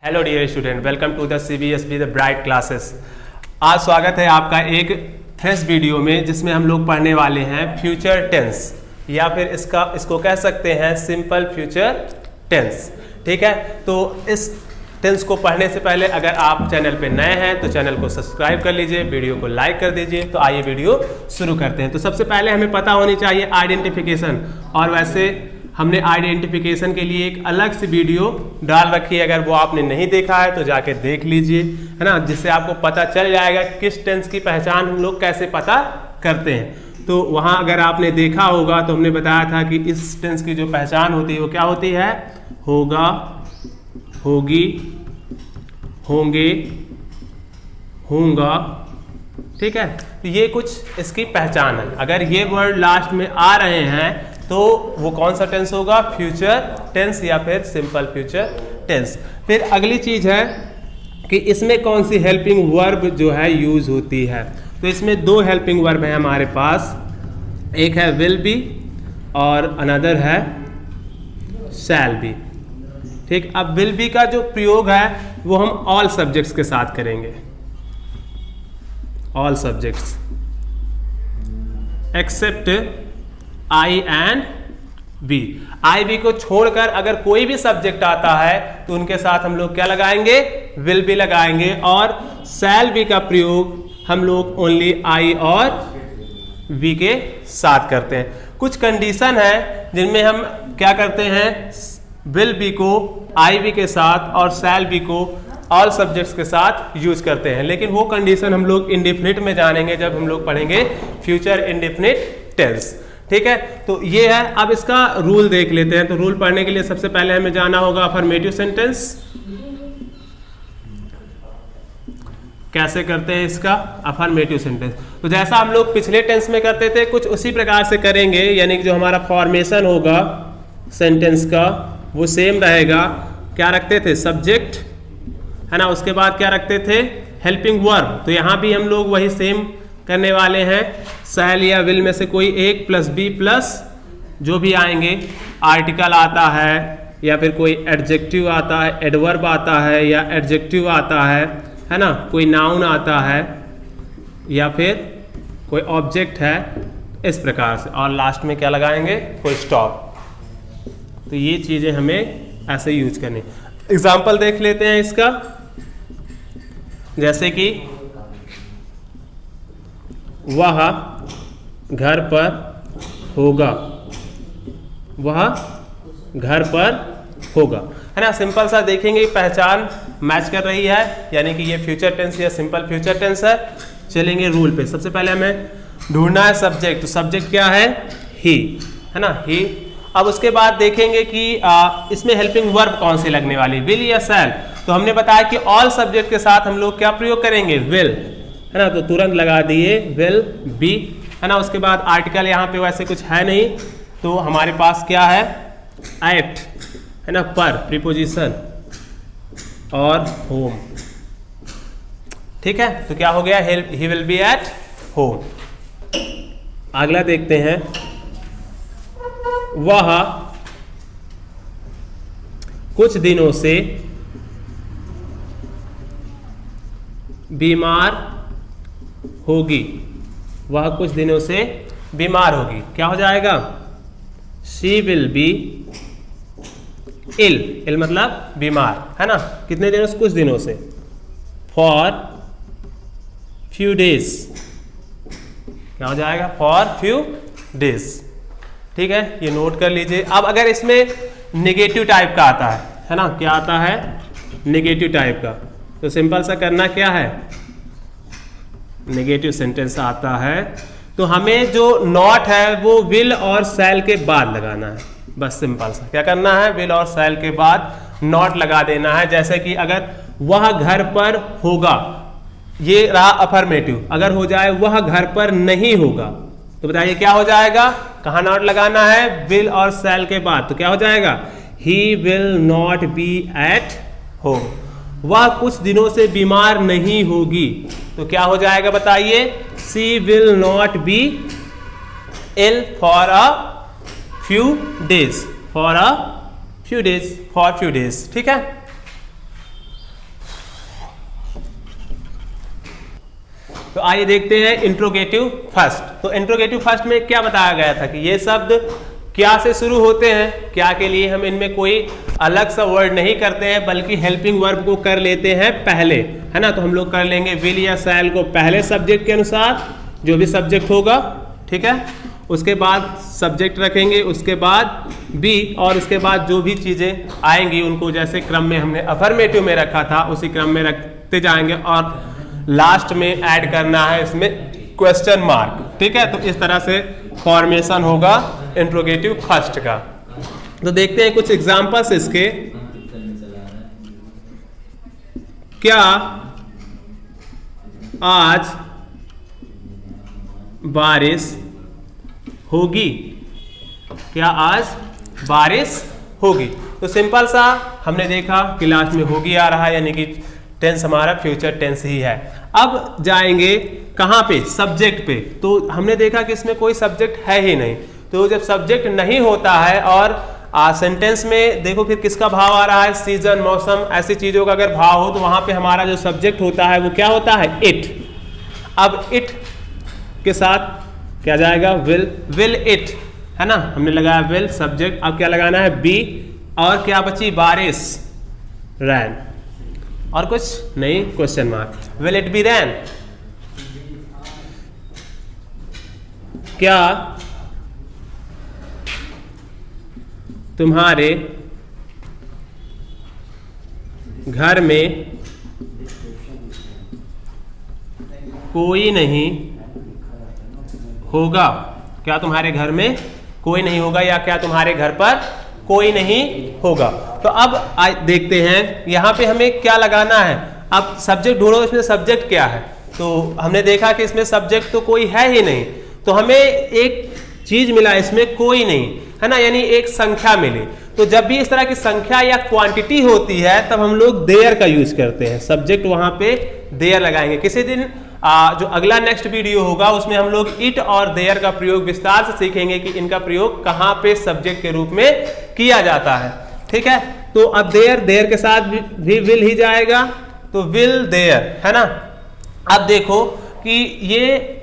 Hello dear student, welcome to the CBSB the bright classes. आज स्वागत है आपका एक फ्रेश वीडियो में जिसमें हम लोग पढ़ने वाले हैं फ्यूचर टेंस या फिर इसको कह सकते हैं सिंपल फ्यूचर टेंस। ठीक है, तो इस टेंस को पढ़ने से पहले अगर आप चैनल पे नए हैं तो चैनल को सब्सक्राइब कर लीजिए, वीडियो को लाइक कर दीजिए। तो आइए वीडियो शुरू करते हैं। तो सबसे पहले हमें पता होनी चाहिए आइडेंटिफिकेशन, और वैसे हमने आइडेंटिफिकेशन के लिए एक अलग से वीडियो डाल रखी है, अगर वो आपने नहीं देखा है तो जाके देख लीजिए, है ना, जिससे आपको पता चल जाएगा किस टेंस की पहचान हम लोग कैसे पता करते हैं। तो वहाँ अगर आपने देखा होगा तो हमने बताया था कि इस टेंस की जो पहचान होती है वो क्या होती है, होगा, होगी, होंगे, होगा। ठीक है, तो ये कुछ इसकी पहचान है। अगर ये वर्ड लास्ट में आ रहे हैं तो वो कौन सा टेंस होगा, फ्यूचर टेंस या फिर सिंपल फ्यूचर टेंस। फिर अगली चीज है कि इसमें कौन सी हेल्पिंग वर्ब जो है यूज होती है। तो इसमें दो हेल्पिंग वर्ब है हमारे पास, एक है विल बी और अनदर है शैल बी। ठीक, अब विल बी का जो प्रयोग है वो हम ऑल सब्जेक्ट्स के साथ करेंगे, all subjects except I and B. I B को छोड़कर अगर कोई भी सब्जेक्ट आता है तो उनके साथ हम लोग क्या लगाएंगे, विल बी लगाएंगे। और शैल बी का प्रयोग हम लोग ओनली आई और बी के साथ करते हैं। कुछ कंडीशन है जिनमें हम क्या करते हैं, विल बी को आई बी के साथ और शैल बी को ऑल सब्जेक्ट्स के साथ यूज करते हैं, लेकिन वो कंडीशन हम लोग इंडेफिनिट में जानेंगे जब हम लोग पढ़ेंगे फ्यूचर इंडेफिनिट टेंस। ठीक है, तो ये है। अब इसका रूल देख लेते हैं। तो रूल पढ़ने के लिए सबसे पहले हमें जाना होगा अफर्मेटिव सेंटेंस। कैसे करते हैं इसका अफर्मेटिव सेंटेंस, तो जैसा हम लोग पिछले टेंस में करते थे कुछ उसी प्रकार से करेंगे, यानी कि जो हमारा फॉर्मेशन होगा सेंटेंस का वो सेम रहेगा। क्या रखते थे, सब्जेक्ट, है ना, उसके बाद क्या रखते थे, हेल्पिंग वर्ब। तो यहां भी हम लोग वही सेम करने वाले हैं। शैल या विल में से कोई एक प्लस बी प्लस जो भी आएंगे, आर्टिकल आता है या फिर कोई एडजेक्टिव आता है, एडवर्ब आता है या एडजेक्टिव आता है ना, कोई नाउन आता है या फिर कोई ऑब्जेक्ट है, इस प्रकार से। और लास्ट में क्या लगाएंगे, कोई स्टॉप। तो ये चीजें हमें ऐसे यूज करनी। एग्जाम्पल देख लेते हैं इसका, जैसे कि वह घर पर होगा, वह घर पर होगा, है ना। सिंपल सा देखेंगे पहचान मैच कर रही है, यानी कि ये फ्यूचर टेंस या सिंपल फ्यूचर टेंस है। चलेंगे रूल पे। सबसे पहले हमें ढूंढना है सब्जेक्ट। तो सब्जेक्ट क्या है, ही, है ना, ही। अब उसके बाद देखेंगे कि इसमें हेल्पिंग वर्ब कौन सी लगने वाली, विल या शैल। तो हमने बताया कि ऑल सब्जेक्ट के साथ हम लोग क्या प्रयोग करेंगे, विल, है ना, तो तुरंत लगा दिए विल बी, है ना। उसके बाद आर्टिकल यहाँ पे वैसे कुछ है नहीं, तो हमारे पास क्या है, एट, है ना, पर प्रीपोजिशन और होम। ठीक है, तो क्या हो गया, he will be at home. अगला देखते हैं, वह कुछ दिनों से बीमार होगी, वह कुछ दिनों से बीमार होगी। क्या हो जाएगा, शी विल बी इल, इल मतलब बीमार, है ना। कितने दिनों से, कुछ दिनों से, फॉर फ्यू डेज। क्या हो जाएगा, फॉर फ्यू डेज। ठीक है, ये नोट कर लीजिए। अब अगर इसमें नेगेटिव टाइप का आता है ना, क्या आता है, नेगेटिव टाइप का, तो सिंपल सा करना क्या है, नेगेटिव सेंटेंस आता है तो हमें जो नॉट है वो विल और शैल के बाद लगाना है। बस सिंपल सा क्या करना है, विल और शैल के बाद नॉट लगा देना है। जैसे कि अगर वह घर पर होगा, ये रहा अफर्मेटिव, अगर हो जाए वह घर पर नहीं होगा, तो बताइए क्या हो जाएगा, कहाँ नॉट लगाना है, विल और शैल के बाद। तो क्या हो जाएगा, he will not B at home. वह कुछ दिनों से बीमार नहीं होगी, तो क्या हो जाएगा बताइए, she will not be ill for a few days, for a few days, ठीक है। तो आइए देखते हैं इंट्रोगेटिव फर्स्ट। तो इंट्रोगेटिव फर्स्ट में क्या बताया गया था कि ये शब्द क्या से शुरू होते हैं, क्या के लिए हम इनमें कोई अलग सा वर्ड नहीं करते हैं बल्कि हेल्पिंग वर्ब को कर लेते हैं पहले, है ना। तो हम लोग कर लेंगे विल या शैल को पहले सब्जेक्ट के अनुसार, जो भी सब्जेक्ट होगा, ठीक है। उसके बाद सब्जेक्ट रखेंगे, उसके बाद बी, और उसके बाद जो भी चीज़ें आएंगी उनको जैसे क्रम में हमने अफर्मेटिव में रखा था उसी क्रम में रखते जाएंगे, और लास्ट में ऐड करना है इसमें क्वेश्चन मार्क, ठीक है। तो इस तरह से फॉर्मेशन होगा इंट्रोगेटिव फर्स्ट का। तो देखते हैं कुछ एग्जांपल्स इसके। क्या आज बारिश होगी? क्या आज बारिश होगी? तो सिंपल सा हमने देखा कि लास्ट में होगी आ रहा है, यानी कि टेंस हमारा फ्यूचर टेंस ही है। अब जाएंगे कहाँ पे? सब्जेक्ट पे। तो हमने देखा कि इसमें कोई सब्जेक्ट है ही नहीं। तो जब सब्जेक्ट नहीं होता है और सेंटेंस में देखो फिर किसका भाव आ रहा है, सीजन, मौसम, ऐसी चीजों का अगर भाव हो तो वहां पे हमारा जो सब्जेक्ट होता है वो क्या होता है? इट। अब इट के साथ क्या जाएगा? विल। विल इट, है ना, हमने लगाया विल सब्जेक्ट। अब क्या लगाना है? बी, और क्या बची? बारिश, रैन, और कुछ नहीं, question mark. Will it be rain? क्या तुम्हारे घर में कोई नहीं होगा? क्या तुम्हारे घर में कोई नहीं होगा, या क्या तुम्हारे घर पर कोई नहीं होगा? तो अब देखते हैं यहां पे हमें क्या लगाना है। अब सब्जेक्ट ढूंढो, इसमें सब्जेक्ट क्या है? तो हमने देखा कि इसमें सब्जेक्ट तो कोई है ही नहीं, तो हमें एक चीज मिला इसमें, कोई नहीं, है ना, यानी एक संख्या मिली। तो जब भी इस तरह की संख्या या क्वांटिटी होती है तब हम लोग देयर का यूज करते हैं, सब्जेक्ट वहां पे देयर लगाएंगे। किसी दिन जो अगला नेक्स्ट वीडियो होगा उसमें हम लोग इट और देयर का प्रयोग विस्तार से सीखेंगे कि इनका प्रयोग कहां पे सब्जेक्ट के रूप में किया जाता है, ठीक है। तो अब देयर के साथ भी विल ही जाएगा, तो विल देयर, है ना। अब देखो कि ये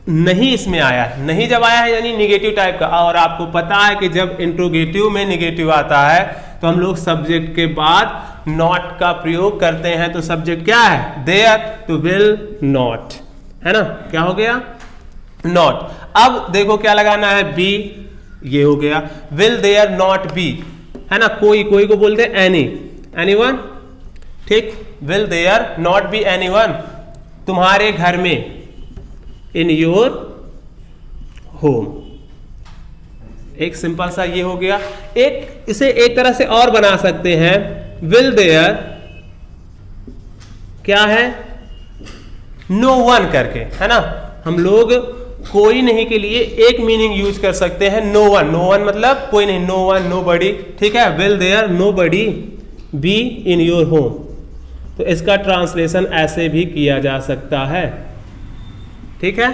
नहीं इसमें आया है, नहीं जब आया है यानी निगेटिव टाइप का, और आपको पता है कि जब इंट्रोगेटिव में निगेटिव आता है तो हम लोग सब्जेक्ट के बाद नॉट का प्रयोग करते हैं। तो सब्जेक्ट क्या है? देयर, तो विल नॉट, है ना, क्या हो गया? नॉट। अब देखो क्या लगाना है? बी, ये हो गया। विल देयर नॉट बी, है ना, कोई, कोई को बोलते हैं एनी, एनीवन, ठीक। Will there not be anyone तुम्हारे घर में, इन योर होम। एक सिंपल सा ये हो गया। एक इसे एक तरह से और बना सकते हैं, विल देयर क्या है? नो वन करके, है ना। हम लोग कोई नहीं के लिए एक मीनिंग यूज कर सकते हैं, नो वन। नो वन मतलब कोई नहीं, नो वन, नो बडी, ठीक है। Will there nobody be in your home. तो इसका ट्रांसलेशन ऐसे भी किया जा सकता है, ठीक है।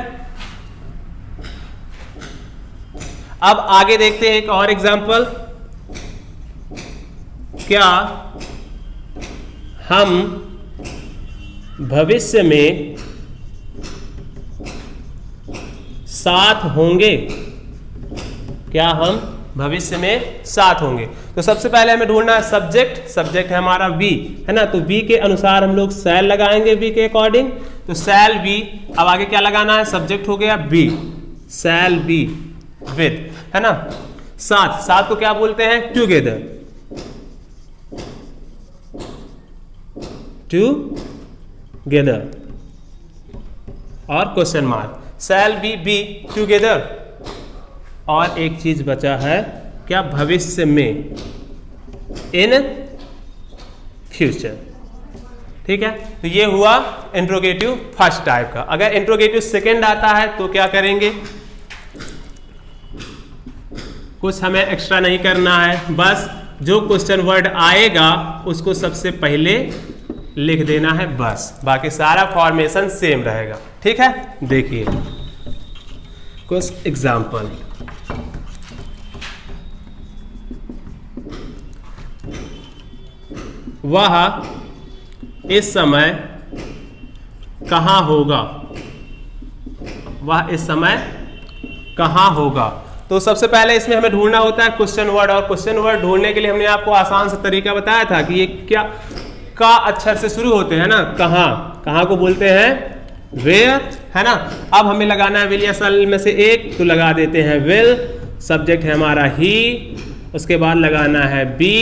अब आगे देखते हैं एक और एग्जांपल। क्या हम भविष्य में साथ होंगे? क्या हम भविष्य में साथ होंगे? तो सबसे पहले हमें ढूंढना है सब्जेक्ट। सब्जेक्ट है हमारा वी, है ना, तो वी के अनुसार हम लोग शैल लगाएंगे, वी के अकॉर्डिंग। तो शैल बी। अब आगे क्या लगाना है? सब्जेक्ट हो गया बी, शैल बी विद, है ना। साथ, साथ को क्या बोलते हैं? टुगेदर, टुगेदर, और question mark. Shall be together. और एक चीज बचा है, क्या? भविष्य में, इन फ्यूचर, ठीक है। तो ये हुआ इंट्रोगेटिव फर्स्ट टाइप का। अगर इंट्रोगेटिव सेकंड आता है तो क्या करेंगे? कुछ हमें एक्स्ट्रा नहीं करना है, बस जो क्वेश्चन वर्ड आएगा उसको सबसे पहले लिख देना है, बस। बाकी सारा फॉर्मेशन सेम रहेगा, ठीक है। देखिए कुछ एग्जाम्पल। वह इस समय कहाँ होगा? वह इस समय कहाँ होगा। तो सबसे पहले इसमें हमें ढूंढना होता है क्वेश्चन वर्ड, और क्वेश्चन वर्ड ढूंढने के लिए हमने आपको आसान सा तरीका बताया था कि ये क्या का अक्षर से शुरू होते हैं ना, कहाँ, कहाँ को बोलते हैं वेयर, है ना। अब हमें लगाना है विल या शैल में से एक, तो लगा देते हैं विल, सब्जेक्ट है हमारा ही, उसके बाद लगाना है B,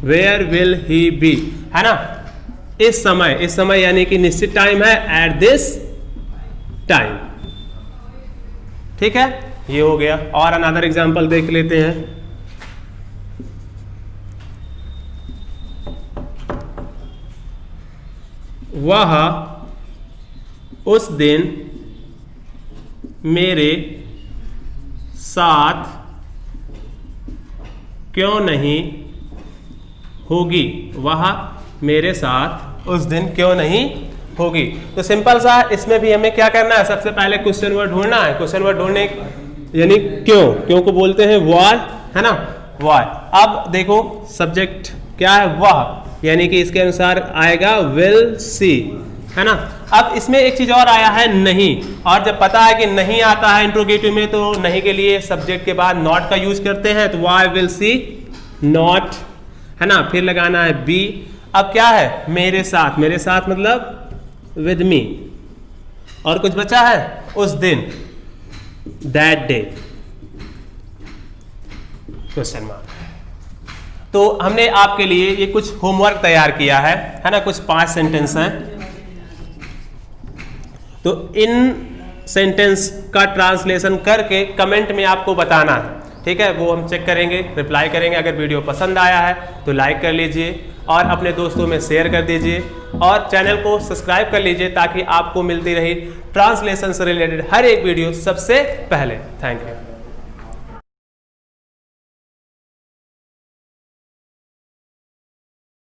where will he be, है ना। इस समय, इस समय यानी कि निश्चित टाइम है, एट दिस टाइम, ठीक है, ये हो गया। और अनदर एग्जांपल देख लेते हैं। वह उस दिन मेरे साथ क्यों नहीं होगी, वह मेरे साथ उस दिन क्यों नहीं होगी। तो सिंपल सा, इसमें भी हमें क्या करना है, सबसे पहले क्वेश्चन वर्ड ढूंढना है। क्वेश्चन वर्ड ढूंढने यानी क्यों, क्यों को बोलते हैं व्हाई, है ना, व्हाई। अब देखो सब्जेक्ट क्या है, वह, यानी कि इसके अनुसार आएगा विल सी, है ना। अब इसमें एक चीज और आया है नहीं, और जब पता है कि नहीं आता है इंट्रोगेटिव में, तो नहीं के लिए सब्जेक्ट के बाद नॉट का यूज करते हैं, तो व्हाई विल सी नॉट, है ना। फिर लगाना है बी। अब क्या है, मेरे साथ, मेरे साथ मतलब विद मी, और कुछ बचा है उस दिन, दैट डे, क्वेश्चन मार्क। तो हमने आपके लिए ये कुछ होमवर्क तैयार किया है ना, कुछ 5 सेंटेंस हैं। तो इन सेंटेंस का ट्रांसलेशन करके कमेंट में आपको बताना है, ठीक है, वो हम चेक करेंगे, रिप्लाई करेंगे। अगर वीडियो पसंद आया है तो लाइक कर लीजिए और अपने दोस्तों में शेयर कर दीजिए, और चैनल को सब्सक्राइब कर लीजिए ताकि आपको मिलती रही ट्रांसलेशन से रिलेटेड हर एक वीडियो सबसे पहले। Thank you.